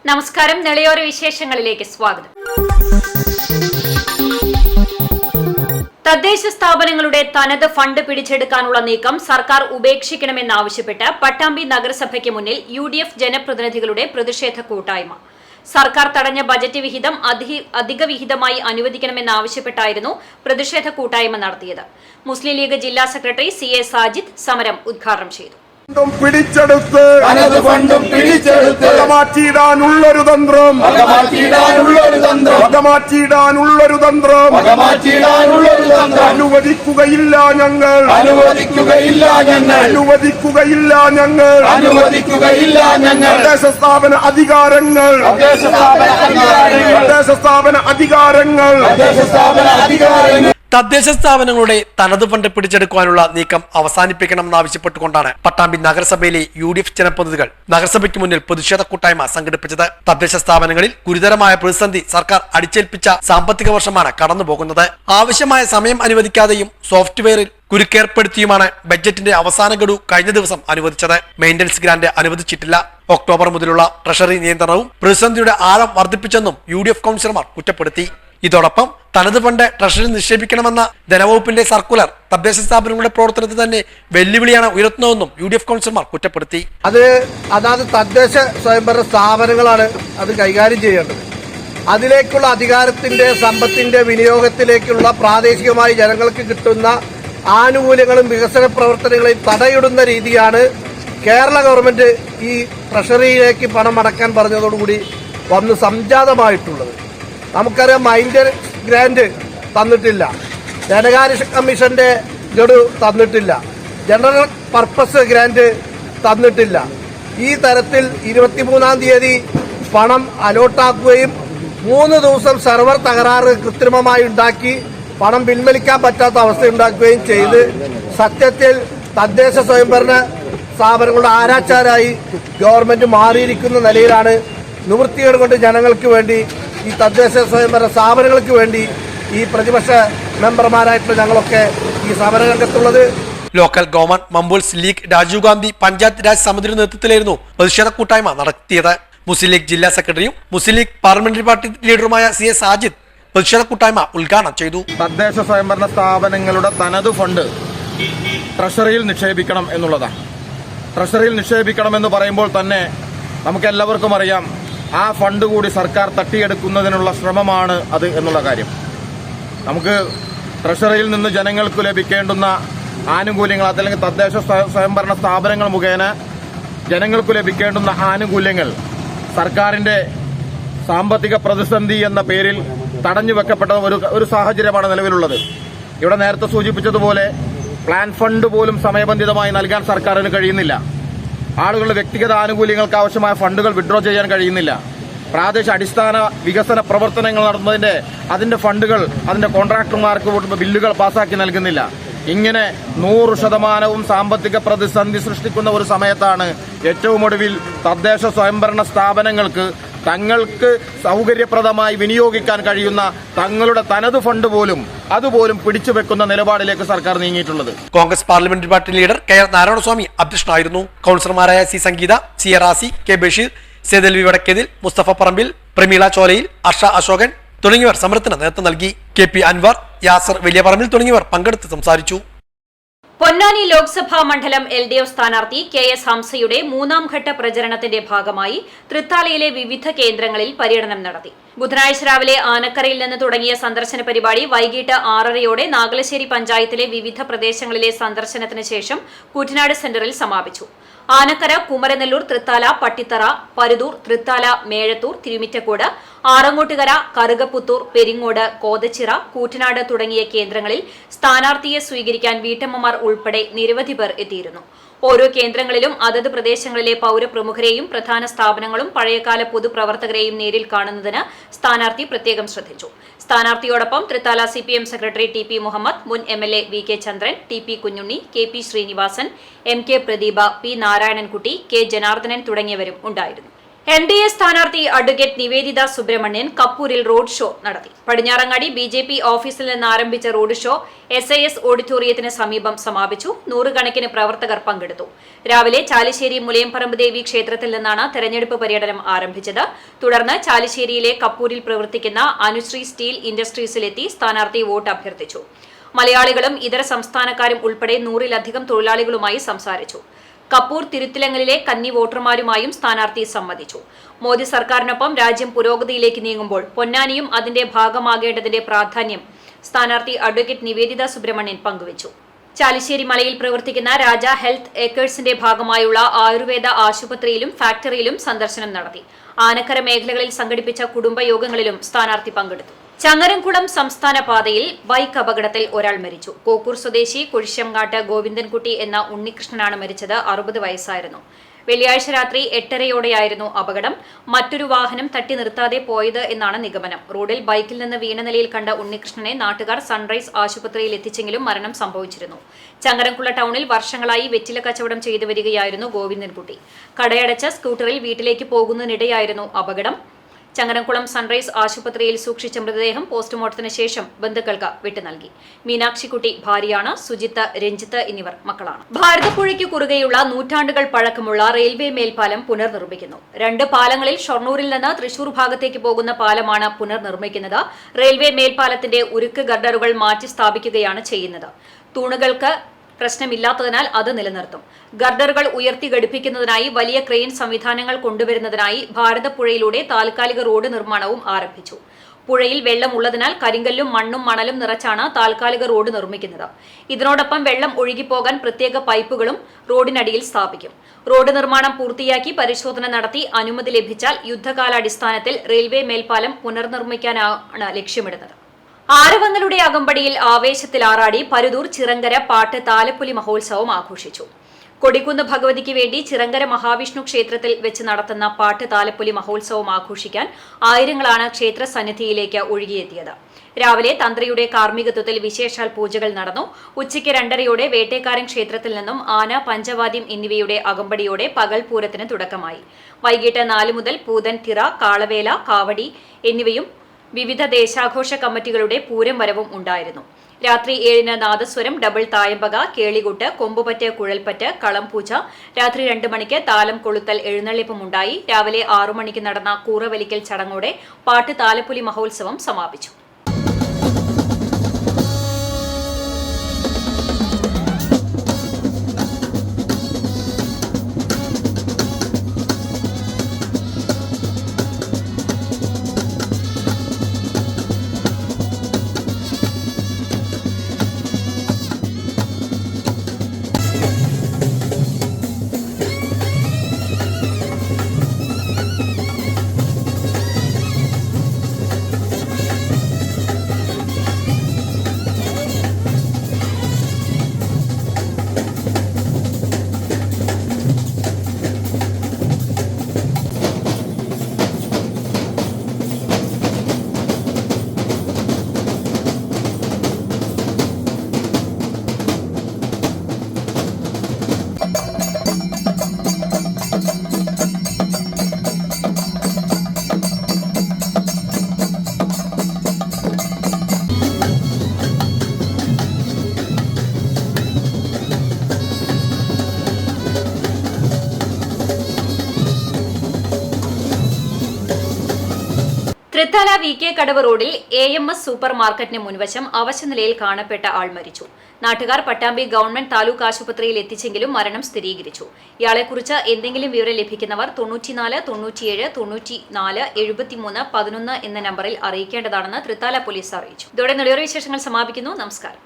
നമസ്കാരം. നെളിയോര വിശേഷങ്ങളിലേക്ക് സ്വാഗതം. തദ്ദേശ സ്ഥാപനങ്ങളുടെ തനത് ഫണ്ട് പിടിച്ചെടുക്കാനുള്ള നീക്കം സർക്കാർ ഉപേക്ഷിക്കണമെന്നാവശ്യപ്പെട്ട് പട്ടാമ്പി നഗരസഭയ്ക്ക് മുന്നിൽ UDF ജനപ്രതിനിധികളുടെ പ്രതിഷേധ കൂട്ടായ്മ. സർക്കാർ തടഞ്ഞ ബജറ്റ് വിഹിതം അധിക വിഹിതമായി അനുവദിക്കണമെന്നാവശ്യപ്പെട്ടായിരുന്നു പ്രതിഷേധ കൂട്ടായ്മ നടത്തിയത്. മുസ്ലിം ലീഗ് ജില്ലാ സെക്രട്ടറി CA സാജിദ് സമരം ഉദ്ഘാടനം ചെയ്തു. പിടിച്ചെടുത്ത് മാറ്റിയിടാനുള്ളൊരു തന്ത്രം അനുവദിക്കുകയില്ല ഞങ്ങൾ തദ്ദേശ സ്ഥാപന അധികാരങ്ങൾ തദ്ദേശ സ്ഥാപനങ്ങളുടെ തനത് ഫണ്ട് പിടിച്ചെടുക്കാനുള്ള നീക്കം അവസാനിപ്പിക്കണമെന്നാവശ്യപ്പെട്ടുകൊണ്ടാണ് പട്ടാമ്പി നഗരസഭയിലെ UDF ജനപ്രതിനിധികൾ നഗരസഭയ്ക്ക് മുന്നിൽ പ്രതിഷേധ കൂട്ടായ്മ സംഘടിപ്പിച്ചത്. തദ്ദേശ സ്ഥാപനങ്ങളിൽ ഗുരുതരമായ പ്രതിസന്ധി സർക്കാർ അടിച്ചേൽപ്പിച്ച സാമ്പത്തിക വർഷമാണ് കടന്നുപോകുന്നത്. ആവശ്യമായ സമയം അനുവദിക്കാതെയും സോഫ്റ്റ്വെയറിൽ കുരുക്കേർപ്പെടുത്തിയുമാണ് ബജറ്റിന്റെ അവസാന ഗഡു കഴിഞ്ഞ ദിവസം അനുവദിച്ചത്. മെയിന്റനൻസ് ഗ്രാന്റ് അനുവദിച്ചിട്ടില്ല. ഒക്ടോബർ മുതലുള്ള ട്രഷറി നിയന്ത്രണവും പ്രതിസന്ധിയുടെ ആഴം വർദ്ധിപ്പിച്ചെന്നും UDF കൗൺസിലർമാർ കുറ്റപ്പെടുത്തി. ഇതോടൊപ്പം തനത് ഫണ്ട് ട്രഷറിയിൽ നിക്ഷേപിക്കണമെന്ന ധനവകുപ്പിന്റെ സർക്കുലർ തദ്ദേശ സ്ഥാപനങ്ങളുടെ പ്രവർത്തനത്തിൽ തന്നെ വെല്ലുവിളിയാണ് ഉയർത്തുന്നതെന്നും UDF കൗൺസിലർമാർ കുറ്റപ്പെടുത്തി. അതായത് തദ്ദേശ സ്വയംഭരണ സ്ഥാപനങ്ങളാണ് അത് കൈകാര്യം ചെയ്യേണ്ടത്. അതിലേക്കുള്ള അധികാരത്തിന്റെ സമ്പത്തിന്റെ വിനിയോഗത്തിലേക്കുള്ള പ്രാദേശികമായി ജനങ്ങൾക്ക് കിട്ടുന്ന ആനുകൂല്യങ്ങളും വികസന പ്രവർത്തനങ്ങളെയും തടയിടുന്ന രീതിയാണ് കേരള ഗവൺമെന്റ് ഈ ട്രഷറിയിലേക്ക് പണം അടക്കാൻ പറഞ്ഞതോടുകൂടി വന്ന് സംജാതമായിട്ടുള്ളത്. നമുക്കറിയാം, മൈന്റനൻസ് ഗ്രാന്റ് തന്നിട്ടില്ല, ധനകാര്യ കമ്മീഷന്റെ ഗഡു തന്നിട്ടില്ല, ജനറൽ പർപ്പസ് ഗ്രാന്റ് തന്നിട്ടില്ല. ഈ തരത്തിൽ 23-ാം തീയതി പണം അലോട്ടാക്കുകയും 3 ദിവസം സെർവർ തകരാറ് കൃത്രിമമായി ഉണ്ടാക്കി പണം പിൻവലിക്കാൻ പറ്റാത്ത അവസ്ഥ ഉണ്ടാക്കുകയും ചെയ്ത് സത്യത്തിൽ തദ്ദേശ സ്വയംഭരണ സ്ഥാപനങ്ങളുടെ ആരാച്ചാരായി ഗവൺമെന്റ് മാറിയിരിക്കുന്ന നിലയിലാണ്. നിവൃത്തികേട് കൊണ്ട് ജനങ്ങൾക്ക് വേണ്ടി, ഈ തദ്ദേശ സ്വയംഭരണ സ്ഥാപനങ്ങൾക്ക് വേണ്ടി ഈ പ്രതിപക്ഷ മെമ്പർമാരായിട്ടുള്ള ഞങ്ങളൊക്കെ ഈ സമരരംഗത്തുള്ളത്. ലോക്കൽ ഗവൺമെന്റ് മമ്പൂൾസ് ലീഗ് രാജീവ് ഗാന്ധി പഞ്ചായത്ത് രാജ് സമിതിയുടെ നേതൃത്വത്തിലായിരുന്നു പ്രതിഷേധ കൂട്ടായ്മ നടത്തിയത്. മുസ്ലിം ലീഗ് ജില്ലാ സെക്രട്ടറിയും മുസ്ലിം ലീഗ് പാർലമെന്ററി പാർട്ടി ലീഡറുമായ CA സാജിദ് പ്രതിഷേധ കൂട്ടായ്മ ഉദ്ഘാടനം ചെയ്തു. തദ്ദേശ സ്വയംഭരണ സ്ഥാപനങ്ങളുടെ തനത് ഫണ്ട് ട്രഷറിയിൽ നിക്ഷേപിക്കണം എന്നുള്ളതാണ്. ട്രഷറിയിൽ നിക്ഷേപിക്കണമെന്ന് പറയുമ്പോൾ തന്നെ നമുക്കെല്ലാവർക്കും അറിയാം, ആ ഫണ്ട് കൂടി സർക്കാർ തട്ടിയെടുക്കുന്നതിനുള്ള ശ്രമമാണ് അത് എന്നുള്ള കാര്യം. നമുക്ക് ട്രഷറിയിൽ നിന്ന് ജനങ്ങൾക്ക് ലഭിക്കേണ്ടുന്ന ആനുകൂല്യങ്ങൾ, അതല്ലെങ്കിൽ തദ്ദേശ സ്വയംഭരണ സ്ഥാപനങ്ങൾ മുഖേന ജനങ്ങൾക്ക് ലഭിക്കേണ്ടുന്ന ആനുകൂല്യങ്ങൾ സർക്കാരിന്റെ സാമ്പത്തിക പ്രതിസന്ധി എന്ന പേരിൽ തടഞ്ഞുവെക്കപ്പെട്ട ഒരു സാഹചര്യമാണ് നിലവിലുള്ളത്. ഇവിടെ നേരത്തെ സൂചിപ്പിച്ചതുപോലെ പ്ലാൻ ഫണ്ട് പോലും സമയബന്ധിതമായി നൽകാൻ സർക്കാരിന് കഴിയുന്നില്ല. ആളുകളുടെ വ്യക്തിഗത ആനുകൂല്യങ്ങൾക്ക് ആവശ്യമായ ഫണ്ടുകൾ വിഡ്രോ ചെയ്യാൻ കഴിയുന്നില്ല. പ്രാദേശിക അടിസ്ഥാന വികസന പ്രവർത്തനങ്ങൾ നടത്തുന്നതിന്റെ അതിന്റെ ഫണ്ടുകൾ അതിന്റെ കോൺട്രാക്ടർമാർക്ക് ബില്ലുകൾ പാസാക്കി നൽകുന്നില്ല. ഇങ്ങനെ 100% സാമ്പത്തിക പ്രതിസന്ധി സൃഷ്ടിക്കുന്ന ഒരു സമയത്താണ് ഏറ്റവും ഒടുവിൽ തദ്ദേശ സ്വയംഭരണ സ്ഥാപനങ്ങൾക്ക് തങ്ങൾക്ക് സൗകര്യപ്രദമായി വിനിയോഗിക്കാൻ കഴിയുന്ന തങ്ങളുടെ തനത് ഫണ്ട് അതുപോലും പിടിച്ചുവെക്കുന്ന നിലപാടിലേക്ക് സർക്കാർ നീങ്ങിയിട്ടുള്ളത്. Congress parliamentary party leader KR Narayanaswamy അധ്യക്ഷനായിരുന്നു. കൌൺസിലർമാരായ C സംഗീത, CA റാസി, K ബഷീർ, സേതൽവി വടക്കേതിൽ, മുസ്തഫ പറമ്പിൽ, പ്രമീള ചോലയിൽ, അർഷ അശോകൻ തുടങ്ങിയവർ സമരത്തിന് നേതൃത്വം നൽകി. KP അൻവർ, യാസർ വലിയ പറമ്പിൽ തുടങ്ങിയവർ പങ്കെടുത്ത് സംസാരിച്ചു. പൊന്നാനി ലോക്സഭാ മണ്ഡലം LDF സ്ഥാനാർത്ഥി KS ഹംസയുടെ 3ാം ഘട്ട പ്രചരണത്തിന്റെ ഭാഗമായി തൃത്താലയിലെ വിവിധ കേന്ദ്രങ്ങളിൽ പര്യടനം നടത്തി. ബുധനാഴ്ച രാവിലെ ആനക്കരയിൽ നിന്ന് തുടങ്ങിയ സന്ദർശന പരിപാടി വൈകിട്ട് 6:30 നാഗലശ്ശേരി പഞ്ചായത്തിലെ വിവിധ പ്രദേശങ്ങളിലെ സന്ദർശനത്തിന് ശേഷം കുട്ടനാട് സെന്ററിൽ സമാപിച്ചു. ആനക്കര, കുമരനെല്ലൂർ, തൃത്താല, പട്ടിത്തറ, പരുതൂർ, തൃത്താല, മേഴത്തൂർ, തിരുമിറ്റക്കോട്, ആറങ്ങോട്ടുകര, കറുകപ്പുത്തൂർ, പെരിങ്ങോട്, കോതച്ചിറ, കൂറ്റനാട് തുടങ്ങിയ കേന്ദ്രങ്ങളിൽ സ്ഥാനാർത്ഥിയെ സ്വീകരിക്കാൻ വീട്ടമ്മമാർ ഉൾപ്പെടെ നിരവധി പേർ എത്തിയിരുന്നു. ഓരോ കേന്ദ്രങ്ങളിലും അതത് പ്രദേശങ്ങളിലെ പൌരപ്രമുഖരെയും പ്രധാന സ്ഥാപനങ്ങളും പഴയകാല പൊതുപ്രവർത്തകരെയും നേരിൽ കാണുന്നതിന് സ്ഥാനാർത്ഥി പ്രത്യേകം ശ്രദ്ധിച്ചു. സ്ഥാനാർത്ഥിയോടൊപ്പം Thrithala CPM secretary TP Muhammad, മുൻ MLA VK ചന്ദ്രൻ, TP Kunjunni, KP Sreenivasan, MK Pradeepa, P Narayanankutty, K Janardhanan തുടങ്ങിയവരും ഉണ്ടായിരുന്നു. NDA സ്ഥാനാർത്ഥി അഡ്വക്കേറ്റ് നിവേദിത സുബ്രഹ്മണ്യൻ കപ്പൂരിൽ റോഡ് ഷോ നടത്തി. പടിഞ്ഞാറങ്ങാടി BJP ഓഫീസിൽ നിന്ന് ആരംഭിച്ച റോഡ് ഷോ SAS ഓഡിറ്റോറിയത്തിന് സമീപം സമാപിച്ചു. 100 കണക്കിന് പ്രവർത്തകർ പങ്കെടുത്തു. രാവിലെ ചാലിശ്ശേരി മുലയംപറമ്പ് ദേവി ക്ഷേത്രത്തിൽ നിന്നാണ് തെരഞ്ഞെടുപ്പ് പര്യടനം ആരംഭിച്ചത്. തുടർന്ന് ചാലിശ്ശേരിയിലെ കപ്പൂരിൽ പ്രവർത്തിക്കുന്ന അനുശ്രീ സ്റ്റീൽ ഇൻഡസ്ട്രീസിലെത്തി സ്ഥാനാർത്ഥി വോട്ട് അഭ്യർത്ഥിച്ചു. മലയാളികളും ഇതര സംസ്ഥാനക്കാരും ഉൾപ്പെടെ 100-ലധികം തൊഴിലാളികളുമായി സംസാരിച്ചു. കപ്പൂർ തിരുത്തിലങ്ങലിലെ കന്നി വോട്ടർമാരുമായും സ്ഥാനാർത്ഥി സംവദിച്ചു. മോദി സർക്കാരിനൊപ്പം രാജ്യം പുരോഗതിയിലേക്ക് നീങ്ങുമ്പോൾ പൊന്നാനിയും അതിന്റെ ഭാഗമാകേണ്ടതിന്റെ പ്രാധാന്യം സ്ഥാനാർത്ഥി അഡ്വക്കേറ്റ് നിവേദിത സുബ്രഹ്മണ്യൻ പങ്കുവച്ചു. ചാലിശ്ശേരി മലയിൽ പ്രവർത്തിക്കുന്ന രാജ ഹെൽത്ത് ഏക്കേഴ്സിന്റെ ഭാഗമായുള്ള ആയുർവേദ ആശുപത്രിയിലും ഫാക്ടറിയിലും സന്ദർശനം നടത്തി. ആനക്കര മേഖലകളിൽ സംഘടിപ്പിച്ച കുടുംബയോഗങ്ങളിലും സ്ഥാനാർത്ഥി പങ്കെടുത്തു. ചങ്ങരംകുളം സംസ്ഥാന പാതയിൽ ബൈക്ക് അപകടത്തിൽ ഒരാൾ മരിച്ചു. കോക്കൂർ സ്വദേശി കുഴിശ്ശംകാട്ട് ഗോവിന്ദൻകുട്ടി എന്ന ഉണ്ണികൃഷ്ണനാണ് മരിച്ചത്. 60 വയസ്സായിരുന്നു. വെള്ളിയാഴ്ച രാത്രി 8:30യോടെയായിരുന്നു അപകടം. മറ്റൊരു വാഹനം തട്ടി നിർത്താതെ പോയത് എന്നാണ് നിഗമനം. റോഡിൽ ബൈക്കിൽ നിന്ന് വീണ നിലയിൽ കണ്ട ഉണ്ണികൃഷ്ണനെ നാട്ടുകാർ സൺറൈസ് ആശുപത്രിയിൽ എത്തിച്ചെങ്കിലും മരണം സംഭവിച്ചിരുന്നു. ചങ്ങരംകുള ടൗണിൽ വർഷങ്ങളായി വെറ്റില കച്ചവടം ചെയ്തു വരികയായിരുന്നു ഗോവിന്ദൻകുട്ടി. കടയടച്ച സ്കൂട്ടറിൽ വീട്ടിലേക്ക് പോകുന്നതിനിടെയായിരുന്നു അപകടം. ചങ്ങരംകുളം സൺറൈസ് ആശുപത്രിയിൽ സൂക്ഷിച്ച മൃതദേഹം പോസ്റ്റ്മോർട്ടത്തിന് ശേഷം ബന്ധുക്കൾക്ക് വിട്ടു നൽകി. മീനാക്ഷിക്കുട്ടി ഭാര്യയാണ്. സുജിത്ത്, രഞ്ജിത്ത് എന്നിവർ മക്കളാണ്. ഭാരതപ്പുഴയ്ക്ക് കുറുകെയുള്ള നൂറ്റാണ്ടുകൾ പഴക്കമുള്ള റെയിൽവേ മേൽപ്പാലം പുനർനിർമ്മിക്കുന്നു. 2 പാലങ്ങളിൽ ഷൊർണൂരിൽ നിന്ന് തൃശൂർ ഭാഗത്തേക്ക് പോകുന്ന പാലമാണ് പുനർനിർമ്മിക്കുന്നത്. റെയിൽവേ മേൽപ്പാലത്തിന്റെ ഉരുക്ക് ഗർഡറുകൾ മാറ്റി സ്ഥാപിക്കുകയാണ് ചെയ്യുന്നത്. തൂണുകൾക്ക് പ്രശ്നമില്ലാത്തതിനാൽ അത് നിലനിർത്തും. ഗർഡറുകൾ ഉയർത്തി ഘടിപ്പിക്കുന്നതിനായി വലിയ ക്രെയിൻ സംവിധാനങ്ങൾ കൊണ്ടുവരുന്നതിനായി ഭാരതപ്പുഴയിലൂടെ താൽക്കാലിക റോഡ് നിർമ്മാണവും ആരംഭിച്ചു. പുഴയിൽ വെള്ളം ഉള്ളതിനാൽ കരിങ്കല്ലും മണ്ണും മണലും നിറച്ചാണ് താൽക്കാലിക റോഡ് നിർമ്മിക്കുന്നത്. ഇതിനോടൊപ്പം വെള്ളം ഒഴുകിപ്പോകാൻ പ്രത്യേക പൈപ്പുകളും റോഡിനടിയിൽ സ്ഥാപിക്കും. റോഡ് നിർമ്മാണം പൂർത്തിയാക്കി പരിശോധന നടത്തി അനുമതി ലഭിച്ചാൽ യുദ്ധകാലാടിസ്ഥാനത്തിൽ റെയിൽവേ മേൽപ്പാലം പുനർനിർമ്മിക്കാനാണ് ലക്ഷ്യമിടുന്നത്. ആരവങ്ങളുടെ അകമ്പടിയിൽ ആവേശത്തിൽ ആറാടി പരുതൂർ ചിറങ്കര പാട്ട് താലപ്പൊലി മഹോത്സവം ആഘോഷിച്ചു. കൊടിക്കുന്ന് ഭഗവതിക്ക് വേണ്ടി ചിറങ്കര മഹാവിഷ്ണു ക്ഷേത്രത്തിൽ വെച്ച് നടത്തുന്ന പാട്ട് താലപ്പൊലി മഹോത്സവം ആഘോഷിക്കാൻ ആയിരങ്ങളാണ് ക്ഷേത്ര സന്നിധിയിലേക്ക് ഒഴുകിയെത്തിയത്. രാവിലെ തന്ത്രിയുടെ കാർമ്മികത്വത്തിൽ വിശേഷാൽ പൂജകൾ നടന്നു. ഉച്ചയ്ക്ക് 2:30യോടെ വേട്ടേക്കാരൻ ക്ഷേത്രത്തിൽ നിന്നും ആന, പഞ്ചവാദ്യം എന്നിവയുടെ അകമ്പടിയോടെ പകൽ പൂരത്തിന് തുടക്കമായി. വൈകിട്ട് 4 മുതൽ പൂതൻ, തിറ, കാളവേല, കാവടി എന്നിവയും വിവിധ ദേശാഘോഷ കമ്മിറ്റികളുടെ പൂരം വരവും ഉണ്ടായിരുന്നു. രാത്രി 7-ന് നാദസ്വരം, ഡബിൾ തായമ്പക, കേളികൊട്ട്, കൊമ്പുപറ്റ്, കുഴൽപ്പറ്റ്, കളംപൂജ. രാത്രി 2 മണിക്ക് താലം കൊളുത്തൽ എഴുന്നള്ളിപ്പുമുണ്ടായി. രാവിലെ 6 മണിക്ക് നടന്ന കൂറവലിക്കൽ ചടങ്ങോടെ പാട്ട് താലപ്പൊലി മഹോത്സവം സമാപിച്ചു. തൃത്താല VK കടവ് റോഡിൽ AMS സൂപ്പർ മാർക്കറ്റിന് മുൻവശം അവശനിലയിൽ കാണപ്പെട്ട ആൾ മരിച്ചു. നാട്ടുകാർ പട്ടാമ്പി ഗവൺമെന്റ് താലൂക്ക് ആശുപത്രിയിൽ എത്തിച്ചെങ്കിലും മരണം സ്ഥിരീകരിച്ചു. ഇയാളെക്കുറിച്ച് എന്തെങ്കിലും വിവരം ലഭിക്കുന്നവർ 94 97 94 73 11 എന്ന നമ്പറിൽ അറിയിക്കേണ്ടതാണെന്ന് തൃത്താല പോലീസ് അറിയിച്ചു. ഇതോടെ നെടുവേറ വിശേഷങ്ങൾ സമാപിക്കുന്നു. നമസ്കാരം.